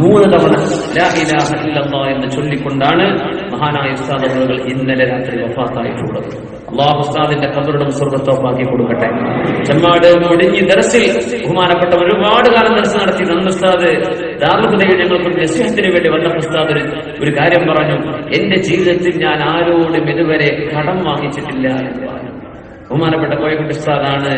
3 തവണ ലാ ഇലാഹ ഇല്ലല്ലാഹ് എന്ന് ചൊല്ലിക്കൊണ്ടാണ് മഹാനായ ഉസ്താദ് അവറുകൾ ഇന്നലെ രാത്രി വഫാത്തായിട്ടുള്ളത്. അല്ലാഹു ഉസ്താദിന്റെ ഖബറിടം സ്വർഗ്ഗത്തോപ്പാക്കി കൊടുക്കട്ടെ. ചെമ്മാട് മുടിഞ്ഞി ദർസിൽ ബഹുമാനപ്പെട്ട ഒരുപാട് കാലം ദർസ് നടത്തി. അന്ന് ഉസ്താദ് ദാറുൽ ഹുദയിൽ ഞങ്ങൾക്ക് നസീഹത്തിന് വേണ്ടി വന്ന ഉസ്താദ് ഒരു കാര്യം പറഞ്ഞു, എന്റെ ജീവിതത്തിൽ ഞാൻ ആരോടും ഇതുവരെ കടം വാങ്ങിച്ചിട്ടില്ല എന്ന് പറഞ്ഞു. ബഹുമാനപ്പെട്ട കോയക്കുട്ടി ഉസ്താദാണ്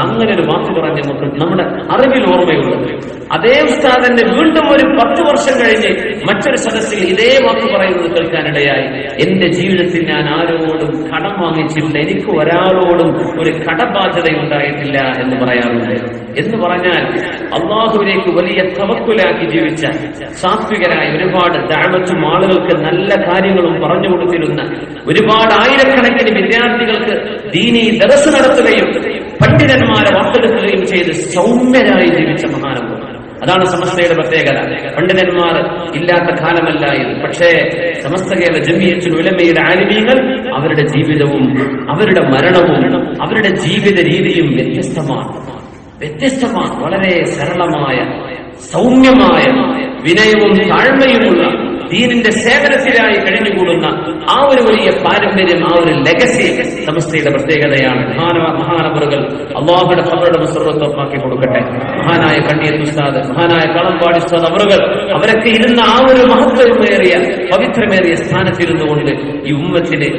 അങ്ങനെ ഒരു വാക്ക് പറഞ്ഞ് നമുക്ക് നമ്മുടെ അറിവിൽ ഓർമ്മയുള്ളത്. അതേ ഉസ്താദിന്റെ വീണ്ടും ഒരു 10 വർഷം കഴിഞ്ഞ് മറ്റൊരു സദസ്സിൽ ഇതേ വാക്ക് പറയുന്നത് കേൾക്കാനിടയായി. എന്റെ ജീവിതത്തിൽ ഞാൻ ആരോടും കടം വാങ്ങിച്ചിട്ടില്ല, എനിക്ക് ഒരാളോടും ഒരു കടബാധ്യതയുണ്ടായിട്ടില്ല എന്ന് പറയാറുണ്ട്. എന്ന് പറഞ്ഞാൽ അള്ളാഹുവിലേക്ക് വലിയ തവക്കുലാക്കി ജീവിച്ച സാത്വികരായ ഒരുപാട് ദഅവത്തും ആളുകൾക്ക് നല്ല കാര്യങ്ങളും പറഞ്ഞു കൊടുത്തിരുന്ന ഒരുപാട് ആയിരക്കണക്കിന് വിദ്യാർത്ഥികൾക്ക് ദീനീ ദർസ് നടത്തുകയും പണ്ഡിതന്മാരെ വാർത്തെടുക്കുകയും ചെയ്ത് സൗമ്യരായി ജീവിച്ച മഹാനവർ. അതാണ് സമസ്തയുടെ പ്രത്യേകത. പണ്ഡിതന്മാർ ഇല്ലാത്ത കാലമല്ല ഇത്. പക്ഷേ സമസ്ത കേരള ജമിയത്തുൽ ഉലമയുടെ ആലിമീങ്ങൾ അവരുടെ ജീവിതവും അവരുടെ മരണവും അവരുടെ ജീവിത രീതിയും വ്യത്യസ്തമാണ്. വളരെ സരളമായ സൗമ്യമായ വിനയവും താഴ്മയുമുള്ള ദീനിന്റെ സേവനത്തിനായി കഴിഞ്ഞുകൂടുന്ന ആ ഒരു വലിയ പാരമ്പര്യം, ആ ഒരു ലെഗസി സമസ്തയുടെ പ്രത്യേകതയാണ്. മഹാനവറുകൾ അള്ളാഹുയുടെ ഖബറിടം സ്വർഗ്ഗത്തോപ്പാക്കി കൊടുക്കട്ടെ. മഹാനായ കണ്ണിയത്ത് ഉസ്താദ്, മഹാനായ കളമ്പാടി ഉസ്താദ് അവറുകൾ അവരൊക്കെ ഇരുന്ന ആ ഒരു മഹത്വമേറിയ പവിത്രമേറിയ സ്ഥാനത്തിരുന്നുകൊണ്ട് ഈ ഉമ്മത്തിന്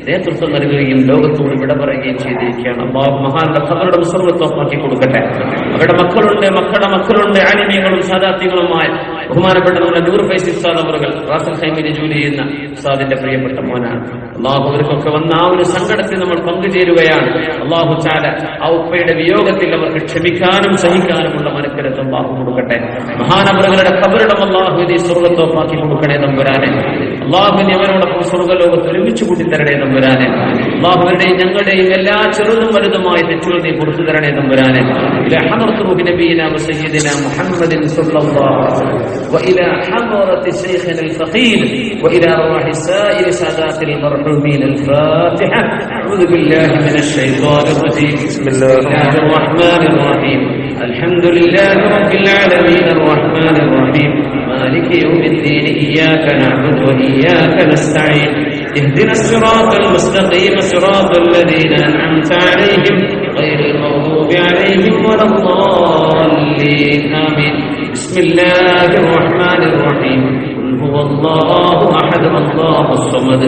നേതൃത്വം നൽകുകയും ലോകത്തോട് വിട പറയുകയും ചെയ്തിരിക്കുകയാണ്. അള്ളാഹു മഹാന്റെ ഖബറിടം സ്വർഗ്ഗത്തോപ്പാക്കി കൊടുക്കട്ടെ. അവരുടെ മക്കളുണ്ട്, മക്കളുടെ മക്കളുണ്ട്, ആലിമീങ്ങളും സാദാത്യങ്ങളുമായ ബഹുമാനപ്പെട്ട നമ്മുടെ നൂർ ഫൈസി ഉസ്താദ് അവറുകൾ റാസൽ ഖൈമിൽ ജോലി ചെയ്യുന്ന ഉസ്താദിന്റെ പ്രിയപ്പെട്ട മോനാണ്. അള്ളാഹു അവർക്കൊക്കെ വന്ന ആ ഒരു സങ്കടത്തിൽ നമ്മൾ പങ്കുചേരുകയാണ്. അള്ളാഹു ചാല ആ ഉപ്പയുടെ വിയോഗത്തിൽ അവർക്ക് ക്ഷമിക്കാനും സഹിക്കാനുമുള്ള മനക്കരുത്ത് അള്ളാഹു കൊടുക്കട്ടെ. മഹാനവറുകളുടെ ഖബറിടം അള്ളാഹു സ്വർഗ്ഗത്തോപ്പാക്കി കൊടുക്കണേ തമ്പുരാനെ. അള്ളാഹുവിനെ അവരോടൊപ്പം സ്വർഗ്ഗലോകത്ത് ഒരുമിച്ച് കൂട്ടിത്തരണേ തമ്പുരാനെ. അള്ളാഹുവിന്റെയും ഞങ്ങളുടെയും എല്ലാ ചെറുതും വലുതുമായ തെറ്റുകൾ നീ പുറത്തു തരണേ തമ്പുരാനെ. നബീന സയ്യിദിന മുഹമ്മദിൻ സ്വല്ലല്ലാഹു അലൈഹി വസല്ലം وإلى حضرة شيخنا الفقير وإلى أرواح سائر سادات المرحومين الفاتحة. أعوذ بالله من الشيطان الرجيم. بسم الله الرحمن الرحيم. الحمد لله رب العالمين الرحمن الرحيم مالك يوم الدين إياك نعبد وإياك نستعين اهدنا الصراط المستقيم صراط الذين أنعمت عليهم غير المغضوب عليهم ولا الضالين آمين. بسم الله الرحمن الرحيم. قل هو الله أحد الله الصمد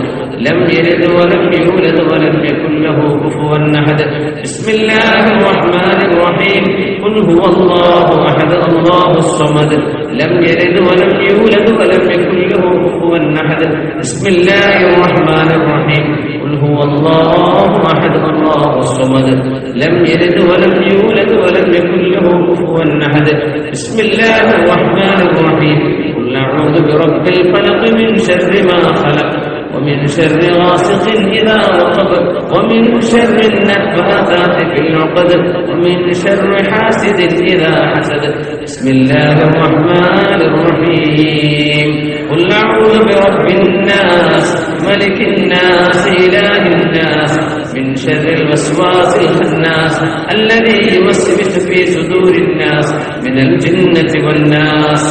لم يلد ولم يولد ولم يكن له كفوا أحد. بسم الله الرحمن الرحيم. قل هو الله أحد الله الصمد لم يلد ولم يولد ولم يكن له كفوا أحد. بسم الله الرحمن الرحيم. قل هو الله أحد الله الصمد لم يلد ولم يولد ولم يكن له كفوا أحد. بسم الله الرحمن الرحيم. قل أعوذ برب الفلق من شر ما خلق ومن شر غاسق إذا وقب ومن شر النفاثات في العقد ومن شر حاسد إذا حسد. بسم الله الرحمن الرحيم. قل أعوذ برب الناس ملك الناس إله الناس من شر الوسواس الخناس الذي يوسوس في صدور الناس من الجنة والناس.